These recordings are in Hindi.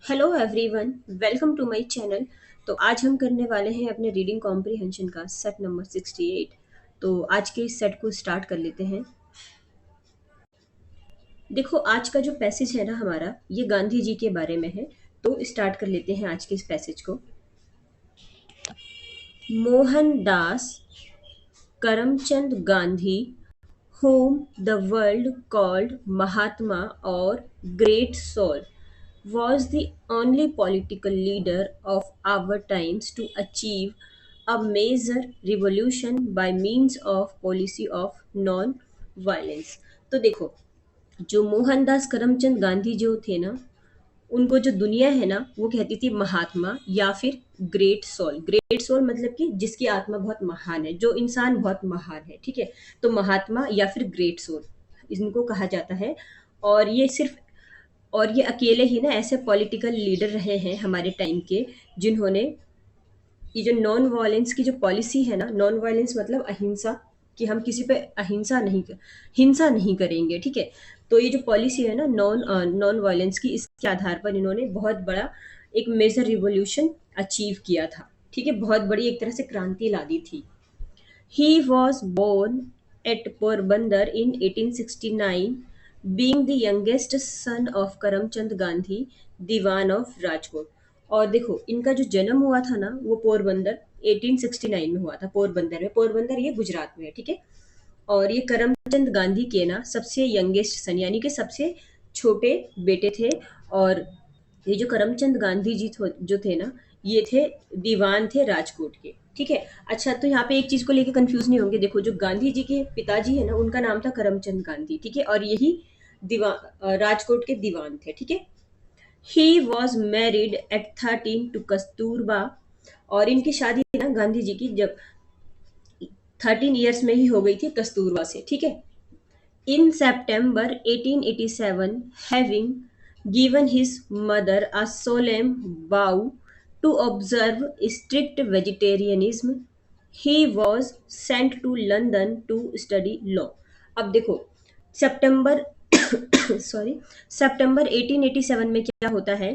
Hello everyone, welcome to my channel. तो आज हम करने वाले हैं अपने रीडिंग कॉम्प्रिहेंशन का सेट नंबर 68। तो आज के इस सेट को स्टार्ट कर लेते हैं। देखो, आज का जो पैसेज है ना हमारा, ये गांधी जी के बारे में है। तो स्टार्ट कर लेते हैं आज के इस पैसेज को। Mohandas Karamchand Gandhi, whom the world called Mahatma or Great Soul, was the only political leader of our times to achieve a major revolution by means of policy of non-violence। तो देखो, जो मोहनदास करमचंद गांधी जो थे ना, उनको जो दुनिया है ना वो कहती थी महात्मा या फिर ग्रेट सोल। ग्रेट सोल मतलब कि जिसकी आत्मा बहुत महान है, जो इंसान बहुत महान है, ठीक है। तो महात्मा या फिर ग्रेट सोल इनको कहा जाता है। और ये सिर्फ और ये अकेले ही ना ऐसे पॉलिटिकल लीडर रहे हैं हमारे टाइम के, जिन्होंने ये जो नॉन वायलेंस की जो पॉलिसी है ना, नॉन वायलेंस मतलब अहिंसा, कि हम किसी पे हिंसा नहीं करेंगे, ठीक है। तो ये जो पॉलिसी है ना नॉन वायलेंस की, इसके आधार पर इन्होंने बहुत बड़ा एक मेजर रिवॉल्यूशन अचीव किया था, ठीक है। बहुत बड़ी एक तरह से क्रांति ला दी थी। He was born at Porbandar in 1869, being the youngest son of Karamchand Gandhi, Dewan of Rajkot. और देखो, इनका जो जन्म हुआ था ना वो पोरबंदर 1869 में हुआ था। पोरबंदर में, पोरबंदर ये गुजरात में है, ठीक है। और ये करमचंद गांधी के ना सबसे यंगेस्ट सन यानी कि सबसे छोटे बेटे थे। और ये जो करमचंद गांधी जी जो थे ना, ये थे दीवान थे राजकोट के, ठीक है। अच्छा, तो यहाँ पे एक चीज को लेके कंफ्यूज नहीं होंगे। देखो, जो गांधी जी के पिताजी है ना, उनका नाम था करमचंद गांधी, ठीक है। और यही राजकोट के दीवान थे, ठीक है। He was married at 13 to Kasturba. और इनकी शादी ना गांधी जी की जब 13 ईयर्स में ही हो गई थी कस्तूरबा से, ठीक है। In September 1887, having given his mother a solemn vow to observe strict vegetarianism, he was sent to London to study law। अब देखो, सितंबर सॉरी सितंबर 1887 में क्या होता है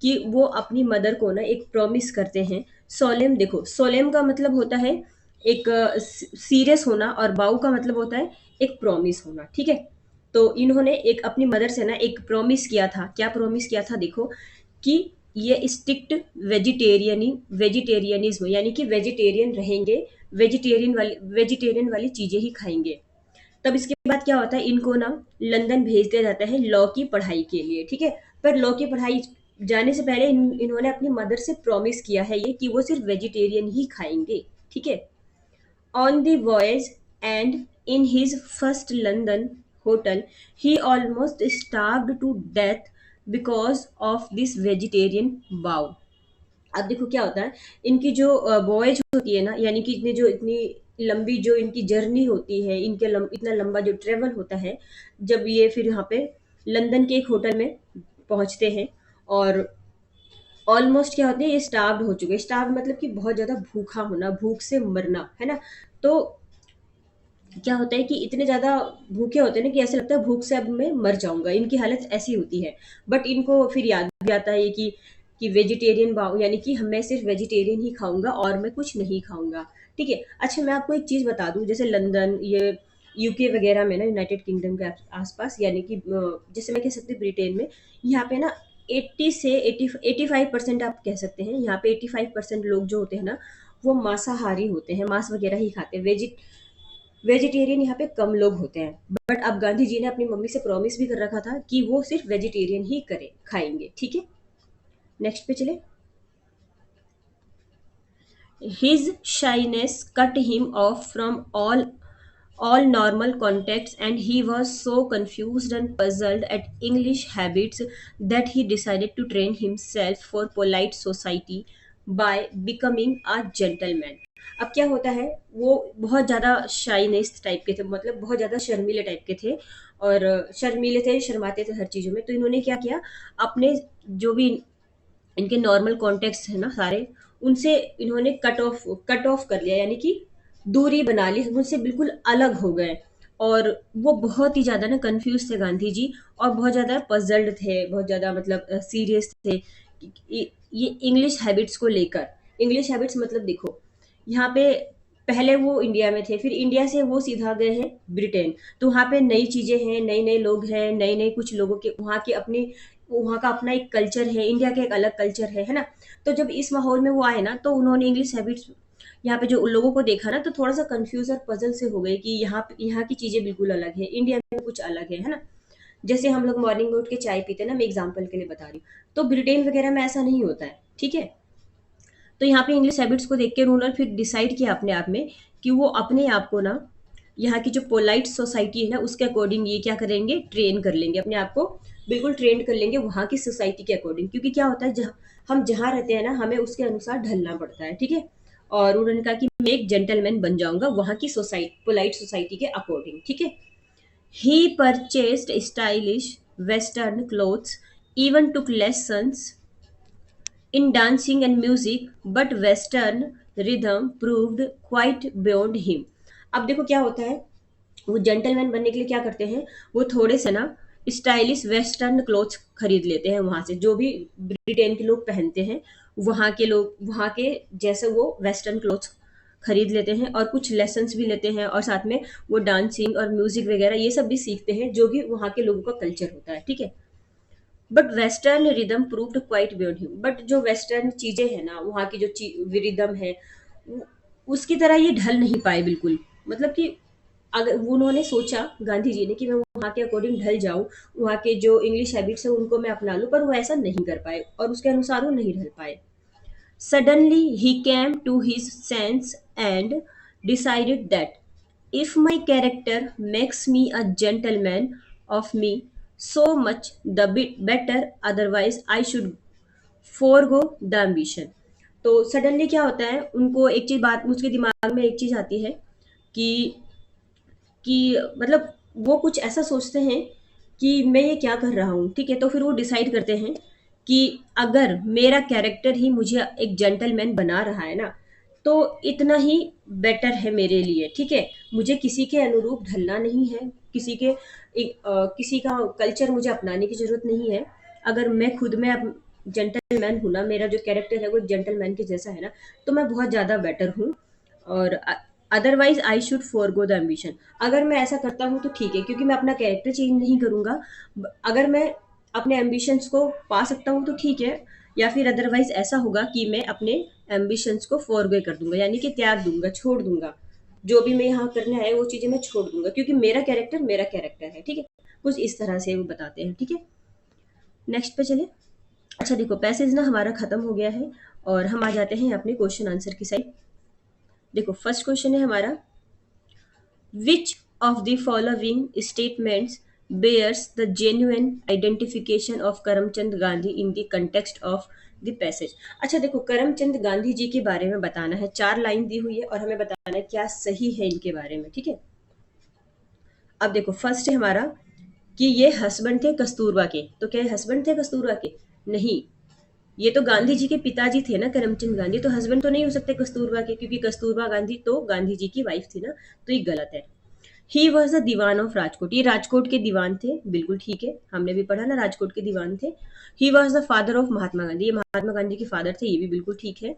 कि वो अपनी मदर को ना एक प्रॉमिस करते हैं। सोलेम, देखो सोलेम का मतलब होता है एक सीरियस होना, और बाऊ का मतलब होता है एक प्रॉमिस होना, ठीक है। तो इन्होंने एक अपनी मदर से ना एक प्रॉमिस किया था। क्या प्रॉमिस किया था? देखो, कि ये स्ट्रिक्ट वेजिटेरियनिज्म यानी कि वेजिटेरियन रहेंगे, वेजिटेरियन वाली चीजें ही खाएंगे। तब इसके बाद क्या होता है, इनको ना लंदन भेज दिया जाता है लॉ की पढ़ाई के लिए, ठीक है। पर लॉ की पढ़ाई जाने से पहले इन्होंने अपनी मदर से प्रॉमिस किया है ये कि वो सिर्फ वेजिटेरियन ही खाएंगे, ठीक है। On the voyage and in his first London hotel, he almost starved to death because of this vegetarian vow। अब देखो क्या होता है, इनकी जो वॉयज होती है ना, यानी कि इतनी लंबी जो इनकी जर्नी होती है, इतना लंबा जो ट्रेवल होता है, जब ये फिर यहाँ पे लंदन के एक होटल में पहुंचते हैं। और ऑलमोस्ट क्या होते हैं, ये स्टार्व्ड हो चुके हैं। स्टार्व मतलब कि बहुत ज्यादा भूखा होना, भूख से मरना, है ना। तो क्या होता है कि इतने ज़्यादा भूखे होते हैं ना कि ऐसा लगता है भूख से अब मैं मर जाऊँगा, इनकी हालत ऐसी होती है। बट इनको फिर याद भी आता है कि वेजिटेरियन यानी कि मैं सिर्फ वेजिटेरियन ही खाऊँगा और मैं कुछ नहीं खाऊँगा, ठीक है। अच्छा, मैं आपको एक चीज़ बता दूँ, जैसे लंदन, ये यूके वगैरह में ना, यूनाइटेड किंगडम के आस-पास, यानी कि जैसे मैं कह सकती हूँ ब्रिटेन में, यहाँ पे ना 80 से 85% आप कह सकते हैं। यहाँ पे 85% लोग जो होते हैं ना, वो मांसाहारी होते हैं, मांस वगैरह ही खाते हैं। वेजिटेरियन यहाँ पे कम लोग होते हैं। बट अब गांधी जी ने अपनी मम्मी से प्रॉमिस भी कर रखा था कि वो सिर्फ वेजिटेरियन ही खाएंगे, ठीक है। नेक्स्ट पे चले। His shyness cut him off from all normal contacts, and he was so confused and puzzled at English habits that he decided to train himself for polite society by becoming a gentleman। अब क्या होता है, वो बहुत ज़्यादा शाइनेस टाइप के थे, मतलब बहुत ज़्यादा शर्मीले टाइप के थे। और शर्मीले थे, शर्माते थे हर चीज़ों में। तो इन्होंने क्या किया, अपने जो भी इनके नॉर्मल कॉन्टेक्ट्स है ना सारे, उनसे इन्होंने कट ऑफ कर लिया, यानी कि दूरी बना ली, उनसे बिल्कुल अलग हो गए। और वो बहुत ही ज़्यादा ना कंफ्यूज थे गांधी जी, और बहुत ज़्यादा पजल्ड थे, बहुत ज़्यादा मतलब सीरियस थे ये इंग्लिश हैबिट्स को लेकर। इंग्लिश हैबिट्स मतलब देखो, यहाँ पे पहले वो इंडिया में थे, फिर इंडिया से वो सीधा गए हैं ब्रिटेन। तो वहाँ पे नई चीजें हैं, नए नए लोग हैं, नए नए कुछ लोगों के वहाँ की अपनी, वहाँ का अपना एक कल्चर है, इंडिया का एक अलग कल्चर है ना। तो जब इस माहौल में वो आए ना, तो उन्होंने इंग्लिश हैबिट्स, यहाँ पे जो उन लोगों को देखा ना, तो थोड़ा सा कंफ्यूज और पजल से हो गए कि यहाँ की चीजें बिल्कुल अलग है, इंडिया में कुछ अलग है ना। जैसे हम लोग मॉर्निंग में उठ के चाय पीते हैं ना, मैं एग्जाम्पल के लिए बता रही हूँ, तो ब्रिटेन वगैरह में ऐसा नहीं होता है, ठीक है। तो यहाँ पे इंग्लिश हैबिट्स को देख के उन्होंने फिर डिसाइड किया अपने आप में कि वो अपने आप को ना, यहाँ की जो पोलाइट सोसाइटी है ना, उसके अकॉर्डिंग ये क्या करेंगे, ट्रेन कर लेंगे अपने आप को, बिल्कुल ट्रेन कर लेंगे वहाँ की सोसाइटी के अकॉर्डिंग। क्योंकि क्या होता है, जहाँ हम जहाँ रहते हैं ना, हमें उसके अनुसार ढलना पड़ता है, ठीक है। और उन्होंने कहा कि मैं एक जेंटलमैन बन जाऊंगा वहाँ की सोसाइटी, पोलाइट सोसाइटी के अकॉर्डिंग, ठीक है। He purchased stylish western clothes, even took lessons in dancing and music, but Western rhythm proved quite beyond him. अब देखो क्या होता है, वो जेंटलमैन बनने के लिए क्या करते हैं, वो थोड़े से ना स्टाइलिश वेस्टर्न क्लोथ्स खरीद लेते हैं वहां से, जो भी ब्रिटेन के लोग पहनते हैं, वहां के लोग वहां के जैसे वो वेस्टर्न क्लोथ्स खरीद लेते हैं, और कुछ लेसन्स भी लेते हैं, और साथ में वो डांसिंग और म्यूजिक वगैरह ये सब भी सीखते हैं, जो भी वहाँ के लोगों का कल्चर होता है, ठीक है। But western rhythm proved quite beyond him, but जो वेस्टर्न चीजें हैं ना, वहाँ की जो रिदम है, वो- उसकी तरह ये ढल नहीं पाए बिल्कुल। मतलब कि अगर उन्होंने सोचा, गांधी जी ने, कि मैं वहाँ के अकॉर्डिंग ढल जाऊं, वहाँ के जो इंग्लिश हैबिट्स है उनको मैं अपना लूं, पर वो ऐसा नहीं कर पाए और उसके अनुसार वो नहीं ढल पाए। Suddenly he came to his sense and decided that if my character makes me a gentleman of me, so much the bit better, otherwise I should forego the ambition. तो सडनली क्या होता है, उनको एक चीज, बात उसके दिमाग में एक चीज आती है कि मतलब वो कुछ ऐसा सोचते हैं कि मैं ये क्या कर रहा हूँ, ठीक है। तो फिर वो डिसाइड करते हैं कि अगर मेरा कैरेक्टर ही मुझे एक जेंटलमैन बना रहा है ना, तो इतना ही बेटर है मेरे लिए, ठीक है। मुझे किसी के अनुरूप ढलना नहीं है, किसी का कल्चर मुझे अपनाने की जरूरत नहीं है। अगर मैं खुद में जेंटलमैन हूं ना, मेरा जो कैरेक्टर है वो जेंटलमैन के जैसा है ना, तो मैं बहुत ज्यादा बेटर हूँ। और otherwise I should forgo the ambition. अगर मैं ऐसा करता हूँ तो ठीक है, क्योंकि मैं अपना कैरेक्टर चेंज नहीं करूंगा। अगर मैं अपने एम्बिशंस को पा सकता हूँ तो ठीक है, या फिर अदरवाइज ऐसा होगा कि मैं अपने एम्बिशंस को फॉरगो कर दूंगा, यानी कि त्याग दूंगा, छोड़ दूंगा। जो भी मैं यहाँ करने आया वो चीजें मैं छोड़ दूंगा, क्योंकि मेरा कैरेक्टर है, ठीक है। कुछ इस तरह से वो बताते हैं, ठीक है। नेक्स्ट पे चले। अच्छा देखो, पैसेज ना हमारा खत्म हो गया है, और हम आ जाते हैं अपने क्वेश्चन आंसर की साइड। देखो फर्स्ट क्वेश्चन है हमारा, which of the following statements bears the genuine identification of Karamchand Gandhi in the context of the passage? अच्छा देखो, करमचंद गांधी जी के बारे में बताना है, 4 लाइन दी हुई है और हमें बताना है क्या सही है इनके बारे में, ठीक है। अब देखो फर्स्ट है हमारा कि ये हस्बैंड थे कस्तूरबा के। तो क्या हस्बैंड थे कस्तूरबा के? नहीं, ये तो गांधी जी के पिताजी थे ना, करमचंद गांधी। तो हस्बैंड तो नहीं हो सकते कस्तूरबा के, क्योंकि कस्तूरबा गांधी तो गांधी जी की वाइफ थी ना। तो ये गलत है। He was the Dewan of Rajkot, ये राजकोट के दीवान थे, बिल्कुल ठीक है, हमने भी पढ़ा ना, राजकोट के दीवान थे। He was the father of Mahatma Gandhi, ये महात्मा गांधी के फादर थे, ये भी बिल्कुल ठीक है।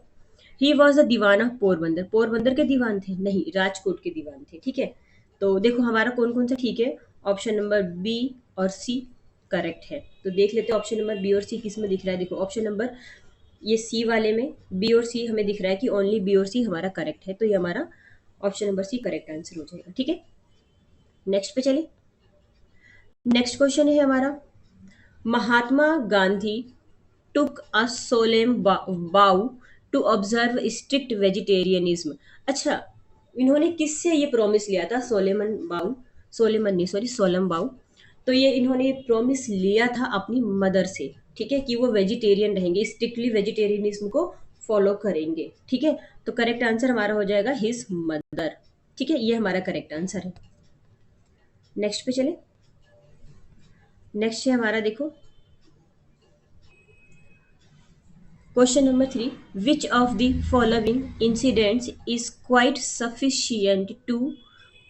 He was the Dewan of Porbandar, Porbandar के दीवान थे, नहीं, राजकोट के दीवान थे, ठीक है। तो देखो हमारा कौन कौन सा ठीक है, ऑप्शन नंबर बी और सी करेक्ट है। तो देख लेते हैं ऑप्शन नंबर बी और सी किस में दिख रहा है। देखो ऑप्शन नंबर ये सी वाले में बी और सी हमें दिख रहा है कि ओनली बी और सी हमारा करेक्ट है, तो ये हमारा option number C correct answer हो जाएगा, ठीक है। नेक्स्ट पे चले। नेक्स्ट क्वेश्चन है हमारा, महात्मा गांधी टुक अ सोलेम बाउ टू ऑब्जर्व स्ट्रिक्ट वेजिटेरियनिज्म। अच्छा, इन्होंने किससे ये प्रॉमिस लिया था, सोलेमन बाउ, सोलेमन नहीं सॉरी, सोलम बाउ। तो ये इन्होंने प्रॉमिस लिया था अपनी मदर से, ठीक है, कि वो वेजिटेरियन रहेंगे, स्ट्रिक्टली वेजिटेरियनिज्म को फॉलो करेंगे, ठीक है। तो करेक्ट आंसर हमारा हो जाएगा हिज मदर, ठीक है, ये हमारा करेक्ट आंसर है। नेक्स्ट पे चले। नेक्स्ट है हमारा, देखो question number 3, which of the following incidents is quite sufficient to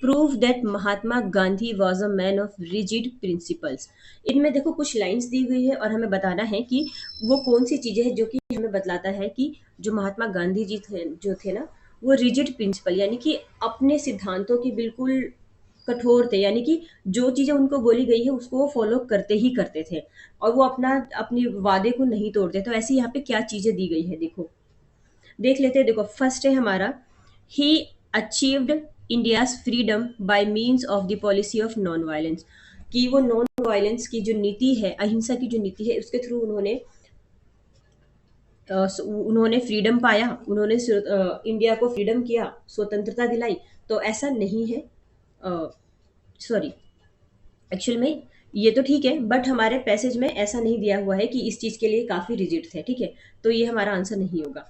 prove that Mahatma Gandhi was a man of rigid principles. इनमें देखो कुछ लाइंस दी हुई है और हमें बताना है कि वो कौन सी चीजें हैं जो कि हमें बतलाता है कि जो महात्मा गांधी जी थे जो थे ना, वो रिजिड प्रिंसिपल यानी कि अपने सिद्धांतों की बिल्कुल कठोर थे, यानी कि जो चीजें उनको बोली गई है उसको वो फॉलो करते ही करते थे और वो अपनी वादे को नहीं तोड़ते। तो ऐसी यहाँ पे क्या चीजें दी गई है देखो, देख लेते हैं। देखो फर्स्ट है हमारा, he achieved India's freedom by means of the policy of non violence, कि वो नॉन वायलेंस की जो नीति है, अहिंसा की जो नीति है, उसके थ्रू उन्होंने फ्रीडम पाया, उन्होंने इंडिया को फ्रीडम किया, स्वतंत्रता दिलाई। तो ऐसा नहीं है, सॉरी, एक्चुअल में ये तो ठीक है बट हमारे पैसेज में ऐसा नहीं दिया हुआ है कि इस चीज के लिए काफी रिजिड थे, ठीक है। तो ये हमारा आंसर नहीं होगा।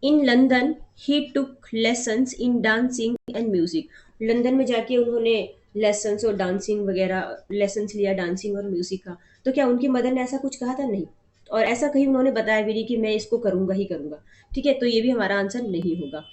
इन London he took lessons in dancing and music, London में जाके उन्होंने लेसन्स और डांसिंग वगैरह लेसन्स लिया डांसिंग और म्यूजिक का। तो क्या उनकी मदर ने ऐसा कुछ कहा था? नहीं। और ऐसा कहीं उन्होंने बताया भी नहीं कि मैं इसको करूंगा ही करूंगा, ठीक है। तो ये भी हमारा आंसर नहीं होगा।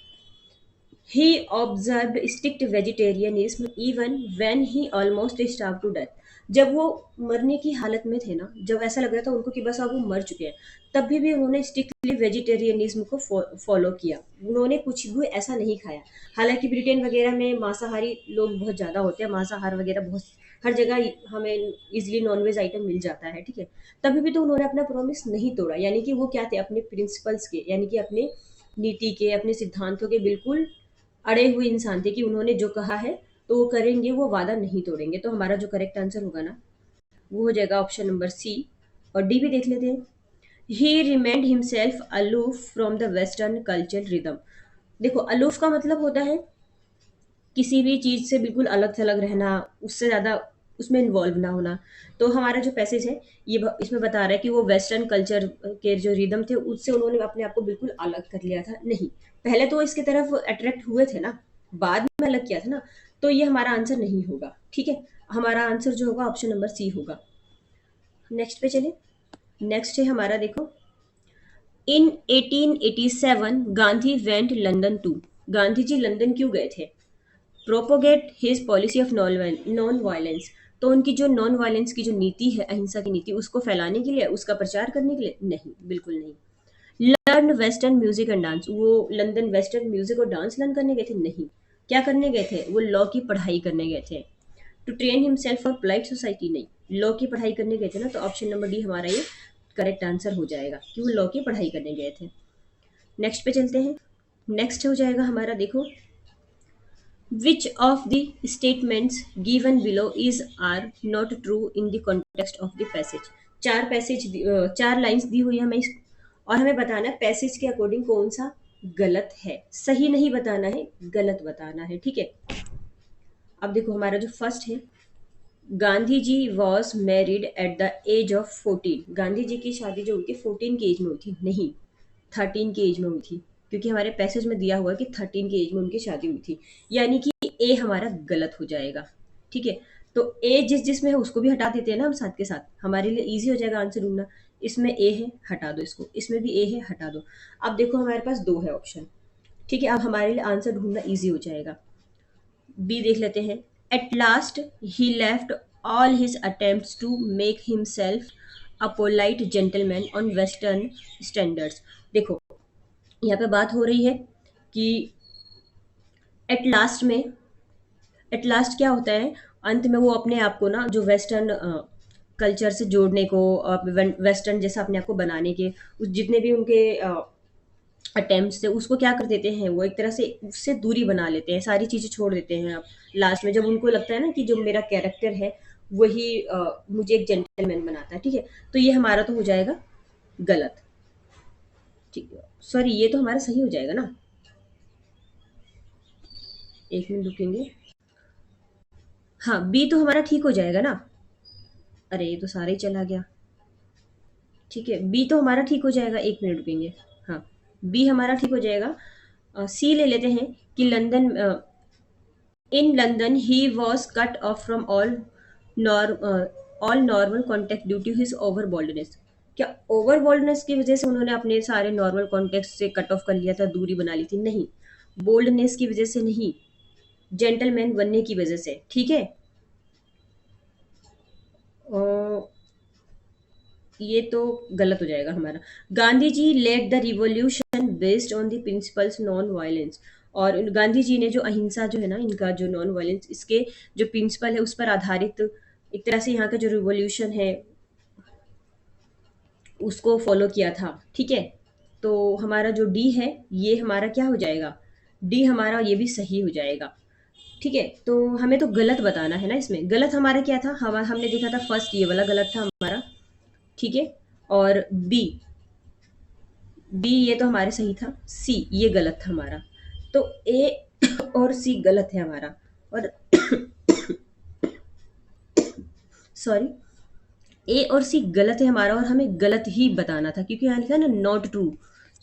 He observed strict vegetarianism even when he almost starved to death. जब वो मरने की हालत में थे ना, जब ऐसा लग रहा था उनको कि बस अब वो मर चुके हैं, तब भी उन्होंने स्ट्रिक्टली वेजिटेरियनिज्म को फॉलो किया। उन्होंने कुछ भी ऐसा नहीं खाया। हालांकि ब्रिटेन वगैरह में मांसाहारी लोग बहुत ज़्यादा होते हैं, मांसाहार वगैरह बहुत हर जगह हमें इजिली नॉनवेज आइटम मिल जाता है, ठीक है। तभी भी तो उन्होंने अपना प्रॉमिस नहीं तोड़ा, यानी कि वो क्या थे, अपने प्रिंसिपल्स के, यानी कि अपने नीति के, अपने सिद्धांतों के बिल्कुल अड़े हुए इंसान थे कि उन्होंने जो कहा है तो वो करेंगे, वो वादा नहीं तोड़ेंगे। तो हमारा जो करेक्ट आंसर होगा ना, वो हो जाएगा ऑप्शन नंबर सी। और डी भी देख लेते हैं। ही remained himself aloof from the western culture rhythm. देखो अलूफ का मतलब होता है किसी भी चीज से बिल्कुल अलग थलग रहना, उससे ज्यादा उसमें इन्वॉल्व ना होना। तो हमारा जो पैसेज है ये इसमें बता रहा है कि वो वेस्टर्न कल्चर के जो रिदम थे उससे उन्होंने अपने आप को बिल्कुल अलग कर लिया था। नहीं, पहले तो इसकी तरफ अट्रैक्ट हुए थे ना, बाद में अलग किया था ना। तो ये हमारा आंसर नहीं होगा, ठीक है। हमारा आंसर जो होगा ऑप्शन नंबर सी होगा। नेक्स्ट पे चले। नेक्स्ट है हमारा, देखो, in 1887 Gandhi went London to. Gandhi ji London क्यों गए थे? Propagate his policy of non violence. तो उनकी जो नॉन वायलेंस की जो नीति है, अहिंसा की नीति, उसको फैलाने के लिए, उसका प्रचार करने के लिए? नहीं, बिल्कुल नहीं। Learn western music and dance, वो लंदन वेस्टर्न म्यूजिक और डांस लर्न करने गए थे? नहीं। क्या करने गए थे? वो लॉ की पढ़ाई करने गए थे। To train himself for polite society? नहीं, लॉ की पढ़ाई करने गए थे ना। तो ऑप्शन नंबर डी हमारा ये करेक्ट आंसर हो जाएगा कि वो लॉ की पढ़ाई करने गए थे। नेक्स्ट पे चलते हैं। नेक्स्ट हो जाएगा हमारा, देखो, which of the statements given below is are not true in the context of the passage? चार लाइंस दी हुई है हमें और हमें बताना है पैसेज के अकॉर्डिंग कौन सा गलत है। सही नहीं बताना है, गलत बताना है, ठीक है। अब देखो हमारा जो फर्स्ट है, Gandhi ji was married at the age of 14। Gandhi ji की शादी जो हुई थी 14 की एज में हुई थी, नहीं 13 की एज में हुई थी, क्योंकि हमारे पैसेज में दिया हुआ है कि 13 की एज में उनकी शादी हुई थी। यानी कि ए हमारा गलत हो जाएगा, ठीक है। तो ए जिसमें है उसको भी हटा देते हैं ना हम साथ के साथ, हमारे लिए इजी हो जाएगा आंसर ढूंढना। इसमें ए है, हटा दो इसको, इसमें भी ए है, हटा दो। अब देखो हमारे पास दो है ऑप्शन, ठीक है। अब हमारे लिए आंसर ढूंढना इजी हो जाएगा। बी देख लेते हैं। At last he left all his attempts to make himself a polite gentleman on western standards. देखो यहाँ पे बात हो रही है कि एट लास्ट में, एट लास्ट क्या होता है, अंत में वो अपने आप को ना जो वेस्टर्न कल्चर से जोड़ने को, वेस्टर्न जैसा अपने आप को बनाने के उस जितने भी उनके अटेम्प्ट्स थे उसको क्या कर देते हैं, वो एक तरह से उससे दूरी बना लेते हैं, सारी चीज़ें छोड़ देते हैं। अब लास्ट में जब उनको लगता है ना कि जो मेरा कैरेक्टर है वही मुझे एक जेंटलमैन बनाता है, ठीक है। तो ये हमारा तो हो जाएगा गलत, ठीक है। सॉरी, ये तो हमारा सही हो जाएगा ना। एक मिनट रुकेंगे। हाँ, बी तो हमारा ठीक हो जाएगा ना। अरे ये तो सारा ही चला गया, ठीक है। बी तो हमारा ठीक हो जाएगा, एक मिनट रुकेंगे। हाँ, बी हमारा ठीक हो जाएगा। सी ले लेते हैं कि London, in London he was cut off from all normal contact due to his over boldness. क्या ओवर बोल्डनेस की वजह से उन्होंने अपने सारे नॉर्मल कॉन्टेक्ट से कट ऑफ कर लिया था, दूरी बना ली थी? नहीं, बोल्डनेस की वजह से नहीं। जेंटलमैन बनने की वजह से, ठीक है। अ, ये तो गलत हो जाएगा हमारा। Gandhi ji led the revolution based on the principles non violence. और गांधी जी ने जो अहिंसा जो है ना, इनका जो नॉन वायलेंस, इसके जो प्रिंसिपल है उस पर आधारित एक तरह से यहाँ का जो रिवॉल्यूशन है उसको फॉलो किया था, ठीक है। तो हमारा जो डी है ये हमारा क्या हो जाएगा, डी हमारा ये भी सही हो जाएगा, ठीक है। तो हमें तो गलत बताना है ना, इसमें गलत हमारा क्या था, हमने देखा था फर्स्ट ये वाला गलत था हमारा, ठीक है। और बी, बी ये तो हमारे सही था, सी ये गलत था हमारा। तो ए और सी गलत है हमारा। और सॉरी, ए और सी गलत है हमारा, और हमें गलत ही बताना था क्योंकि यहाँ लिखा है ना नॉट ट्रू।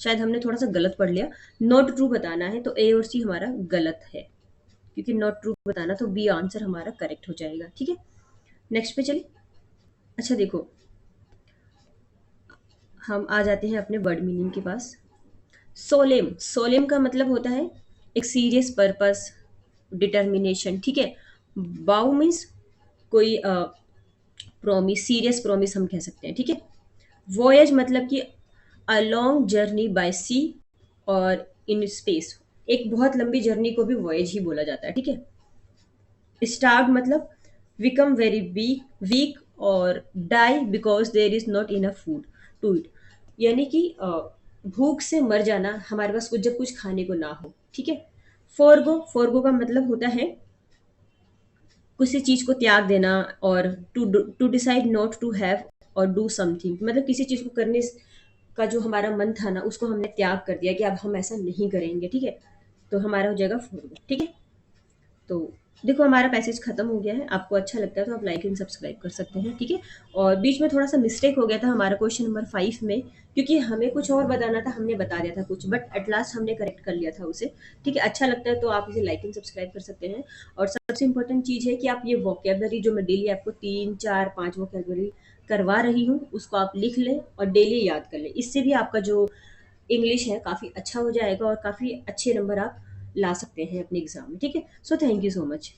शायद हमने थोड़ा सा गलत पढ़ लिया। नॉट ट्रू बताना है तो ए और सी हमारा गलत है, क्योंकि नॉट ट्रू बताना तो बी आंसर हमारा करेक्ट हो जाएगा, ठीक है। नेक्स्ट पे चलिए। अच्छा देखो, हम आ जाते हैं अपने वर्ड मीनिंग के पास। सोलेम, सोलेम का मतलब होता है एक सीरियस पर्पस, डिटर्मिनेशन, ठीक है। बाउ मीन्स कोई प्रॉमिस, सीरियस प्रॉमिस हम कह सकते हैं, ठीक है। वॉयज मतलब कि अ लॉन्ग जर्नी बाय सी और इन स्पेस, एक बहुत लंबी जर्नी को भी वॉयज ही बोला जाता है, ठीक है। स्टार्व मतलब बिकम वेरी वीक और die because there is not enough food to eat, यानी कि भूख से मर जाना, हमारे पास कुछ जब कुछ खाने को ना हो, ठीक है। फोरगो, फोरगो का मतलब होता है किसी चीज को त्याग देना। और to decide not to have और डू समथिंग, मतलब किसी चीज को करने का जो हमारा मन था ना उसको हमने त्याग कर दिया कि अब हम ऐसा नहीं करेंगे, ठीक है। तो हमारा हो जाएगा फोरगो, ठीक है। तो देखो हमारा पैसेज खत्म हो गया है, आपको अच्छा लगता है तो आप लाइक एंड सब्सक्राइब कर सकते हैं, ठीक है। और बीच में थोड़ा सा मिस्टेक हो गया था हमारा क्वेश्चन नंबर 5 में, क्योंकि हमें कुछ और बताना था, हमने बता दिया था कुछ, बट एट लास्ट हमने करेक्ट कर लिया था उसे, ठीक है। अच्छा लगता है तो आप इसे लाइक एंड सब्सक्राइब कर सकते हैं। और सबसे इंपॉर्टेंट चीज़ है कि आप ये वोकेबलरी जो मैं डेली आपको 3 4 5 वोकेबलरी करवा रही हूँ उसको आप लिख लें और डेली याद कर लें, इससे भी आपका जो इंग्लिश है काफ़ी अच्छा हो जाएगा और काफ़ी अच्छे नंबर आप ला सकते हैं अपने एग्जाम में, ठीक है। So thank you so much.